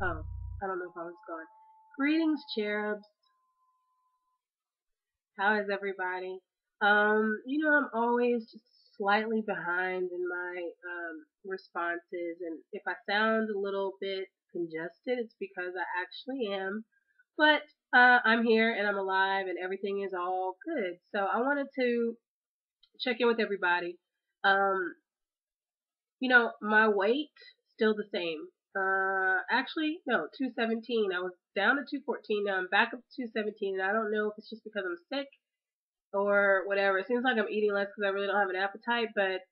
Oh, I don't know if I was gone. Greetings, cherubs. How is everybody? I'm always just slightly behind in my responses, and if I sound a little bit congested, it's because I actually am. But I'm here and I'm alive, and everything is all good. So I wanted to check in with everybody. Um, my weight still the same. Actually, no, 217. I was down to 214. Now I'm back up to 217, and I don't know if it's just because I'm sick or whatever. It seems like I'm eating less because I really don't have an appetite, but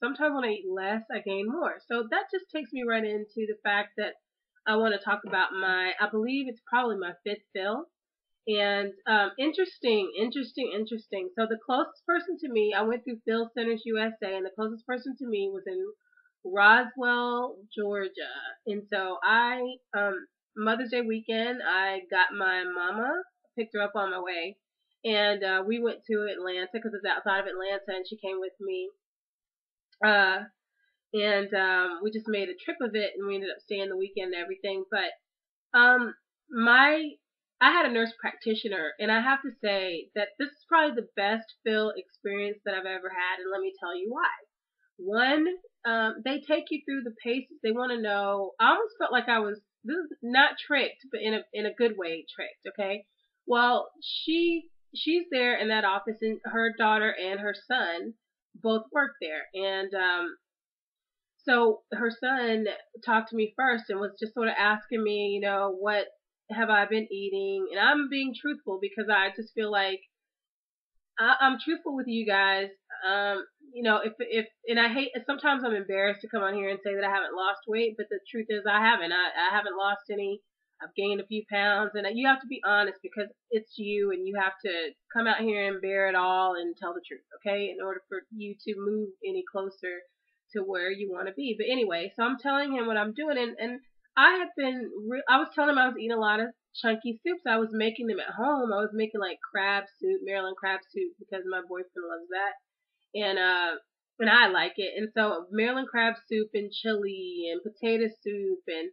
sometimes when I eat less, I gain more. So that just takes me right into the fact that I want to talk about I believe it's probably my fifth fill. And interesting. So the closest person to me, I went through Field Centers USA, and the closest person to me was in Roswell, Georgia. And so Mother's Day weekend, I got my mama, picked her up on my way, and we went to Atlanta because it's outside of Atlanta, and she came with me. Uh, and we just made a trip of it, and we ended up staying the weekend and everything. But my I had a nurse practitioner, and I have to say that this is probably the best fill experience that I've ever had, and let me tell you why. One, they take you through the paces. They want to know. I almost felt like I was this is not tricked, but in a good way tricked. Okay, well she's there in that office, and her daughter and her son both work there, and so her son talked to me first and was just sort of asking me, what have I been eating? And I'm being truthful because I just feel like I'm truthful with you guys. If and I hate sometimes I'm embarrassed to come on here and say that I haven't lost weight, but the truth is I haven't. I haven't lost any. I've gained a few pounds, and you have to be honest because it's you, and you have to come out here and bear it all and tell the truth, okay? In order for you to move any closer to where you want to be. But anyway, so I'm telling him what I'm doing, and I was telling him I was eating a lot of chunky soups. I was making them at home. I was making like crab soup, Maryland crab soup, because my boyfriend loves that, and I like it. And so Maryland crab soup and chili and potato soup, and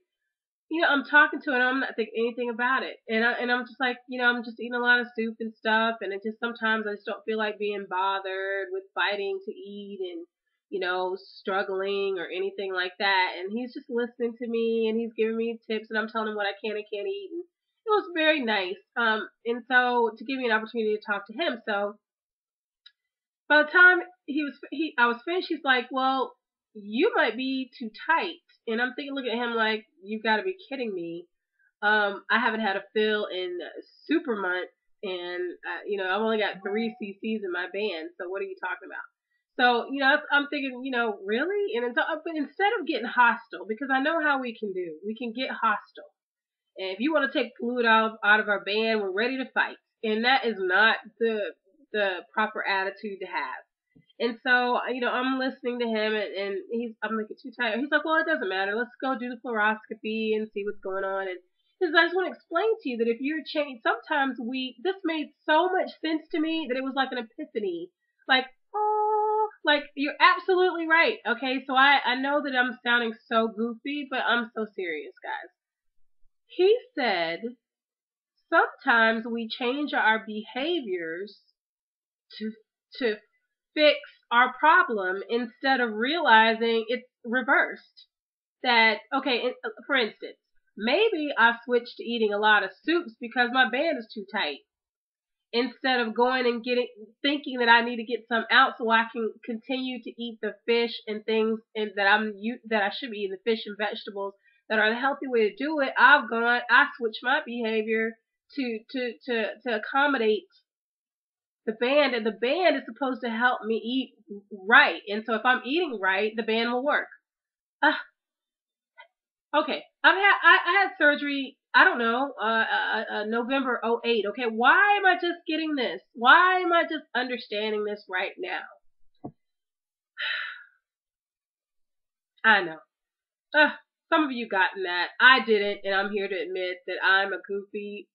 I'm talking to it, and I'm not thinking anything about it, and I'm just like, I'm just eating a lot of soup and stuff, and it just sometimes I just don't feel like being bothered with fighting to eat and struggling or anything like that. And he's just listening to me, and he's giving me tips, and I'm telling him what I can and can't eat, and it was very nice. And so to give me an opportunity to talk to him, so by the time I was finished, he's like, "Well, you might be too tight." And I'm thinking, looking at him like, "You got to be kidding me." I haven't had a fill in super months, and I've only got 3 cc's in my band. So what are you talking about? So I'm thinking, really? But instead of getting hostile, because I know how we can do, we can get hostile. And if you want to take fluid out of our band, we're ready to fight, and that is not the proper attitude to have. And so, I'm listening to him, and I'm like, too tired. He's like, well, it doesn't matter. Let's go do the fluoroscopy and see what's going on. And I just want to explain to you that if you're changed, sometimes this made so much sense to me that it was like an epiphany. Like, oh, like, you're absolutely right. Okay, so I know that I'm sounding so goofy, but I'm so serious, guys. He said, sometimes we change our behaviors to to fix our problem instead of realizing it's reversed. That okay, for instance, maybe I switched to eating a lot of soups because my band is too tight. Instead of going and thinking that I need to get some out so I can continue to eat the fish and things and that I should be eating the fish and vegetables that are the healthy way to do it. I switched my behavior to accommodate the band, and the band is supposed to help me eat right. And so if I'm eating right, the band will work. Uh, okay, I had surgery. I don't know, November '08. Okay, why am I just getting this? Why am I just understanding this right now? I know. Uh, some of you gotten that. I didn't, and I'm here to admit that I'm a goofy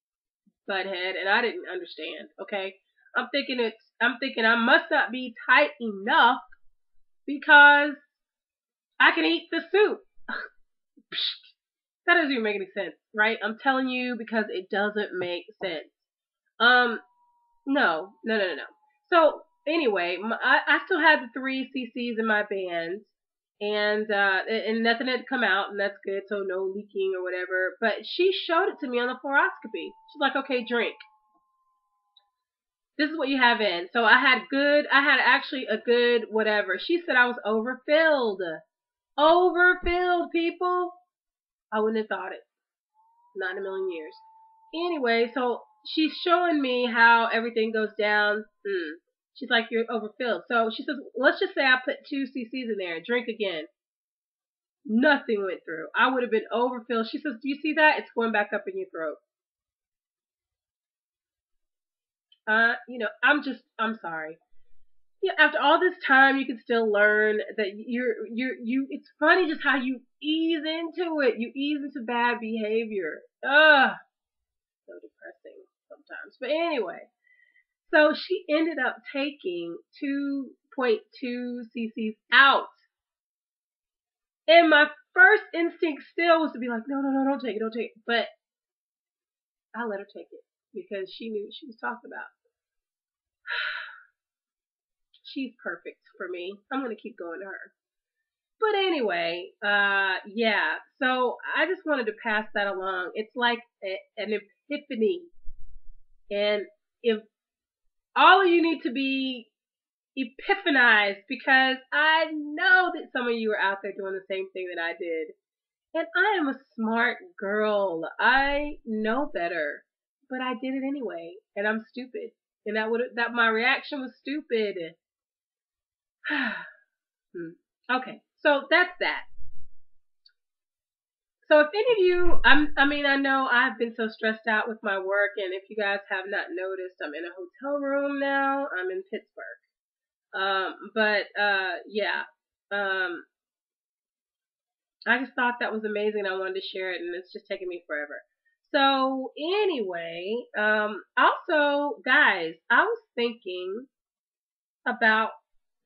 butthead, and I didn't understand. Okay, I'm thinking I must not be tight enough because I can eat the soup. That doesn't even make any sense, right? I'm telling you because it doesn't make sense. Um, no. So anyway, I still had the three CCs in my band, and nothing had come out, and that's good. So no leaking or whatever. But she showed it to me on the fluoroscopy. She's like, okay, drink. This is what you have in. So I had actually a good whatever. She said I was overfilled. Overfilled, people. I wouldn't have thought it. Not in a million years. Anyway, so she's showing me how everything goes down. She's like, you're overfilled. So she says, let's just say I put 2 cc's in there. Drink again. Nothing went through. I would have been overfilled. She says, do you see that? It's going back up in your throat. I'm sorry. Yeah, after all this time, you can still learn that it's funny just how you ease into it. You ease into bad behavior. Ugh, so depressing sometimes. But anyway, so she ended up taking 2.2 cc's out. And my first instinct still was to be like, no, don't take it, don't take it. But I let her take it because she knew what she was talking about. She's perfect for me. I'm going to keep going to her. But anyway, yeah. So I just wanted to pass that along. It's like an epiphany. And if all of you need to be epiphanized, because I know that some of you are out there doing the same thing that I did. And I am a smart girl. I know better. But I did it anyway. And I'm stupid. And that my reaction was stupid. Okay. So that's that. So if any of you, I know I've been so stressed out with my work, and if you guys have not noticed, I'm in a hotel room now. I'm in Pittsburgh. Yeah. I just thought that was amazing. I wanted to share it, and it's just taking me forever. So anyway, also, guys, I was thinking about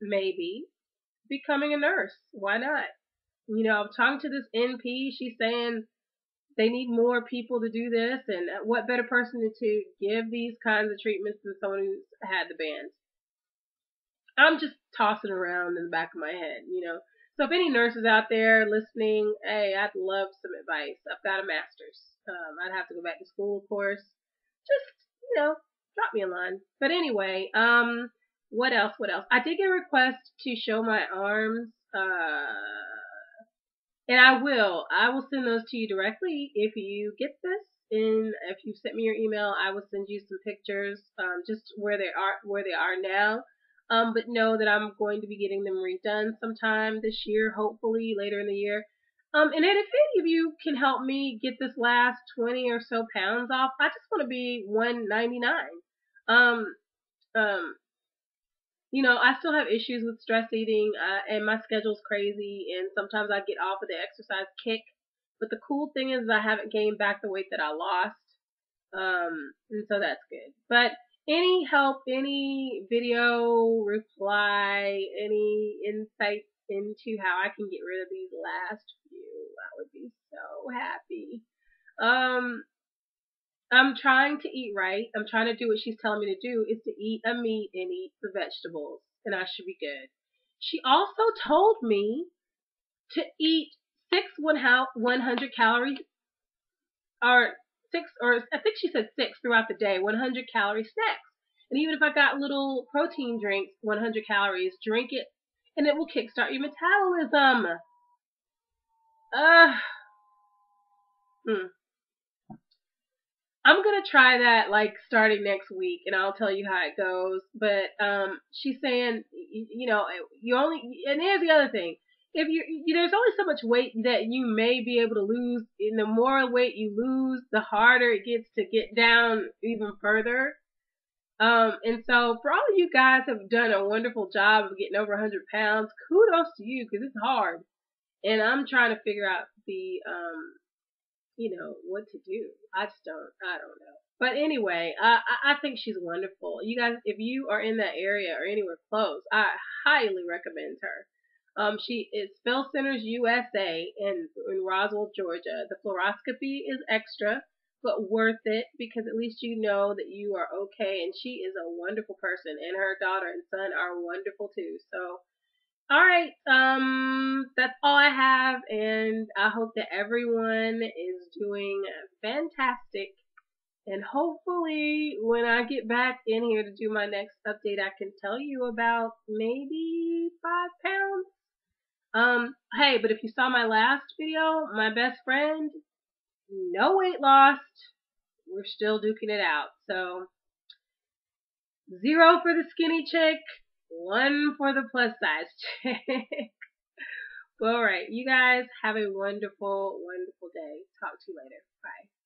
maybe becoming a nurse. Why not? I'm talking to this NP. She's saying they need more people to do this, and what better person to give these kinds of treatments than someone who's had the band? I'm just tossing around in the back of my head. So if any nurses out there listening, hey, I'd love some advice. I've got a master's. I'd have to go back to school, of course. Just, drop me a line. But anyway, what else? I did get a request to show my arms. And I will send those to you directly if you get this. And if you sent me your email, I will send you some pictures, just where they are now. But know that I'm going to be getting them redone sometime this year, hopefully later in the year. And then if any of you can help me get this last 20 or so pounds off, I just want to be 199. Um, um, I still have issues with stress eating, and my schedule's crazy, and sometimes I get off of the exercise kick. But the cool thing is I haven't gained back the weight that I lost, and so that's good. But any help, any video reply, any insights into how I can get rid of these last few, I would be so happy. I'm trying to eat right. I'm trying to do what she's telling me to do, is to eat a meat and eat the vegetables, and I should be good. She also told me to eat 100 calories, or I think she said 6 throughout the day, 100 calorie snacks. And even if I got little protein drinks, 100 calories, drink it, and it will kickstart your metabolism. Hmm. I'm gonna try that like starting next week, and I'll tell you how it goes. But she's saying, you only, and here's the other thing: if there's only so much weight that you may be able to lose, and the more weight you lose, the harder it gets to get down even further. And so for all of you guys have done a wonderful job of getting over 100 pounds, kudos to you, because it's hard, and I'm trying to figure out what to do. I don't know. But anyway, I think she's wonderful. You guys, if you are in that area or anywhere close, I highly recommend her. She is Phil Centers USA in Roswell, Georgia. The fluoroscopy is extra, but worth it because at least you know that you are okay. And she is a wonderful person, and her daughter and son are wonderful too. So, all right, that's all I have, and I hope that everyone is doing fantastic. And hopefully, when I get back in here to do my next update, I can tell you about maybe 5 pounds. Hey, but if you saw my last video, my best friend, no weight lost. We're still duking it out. So, 0 for the skinny chick, 1 for the plus size chick. All right, you guys have a wonderful, wonderful day. Talk to you later. Bye.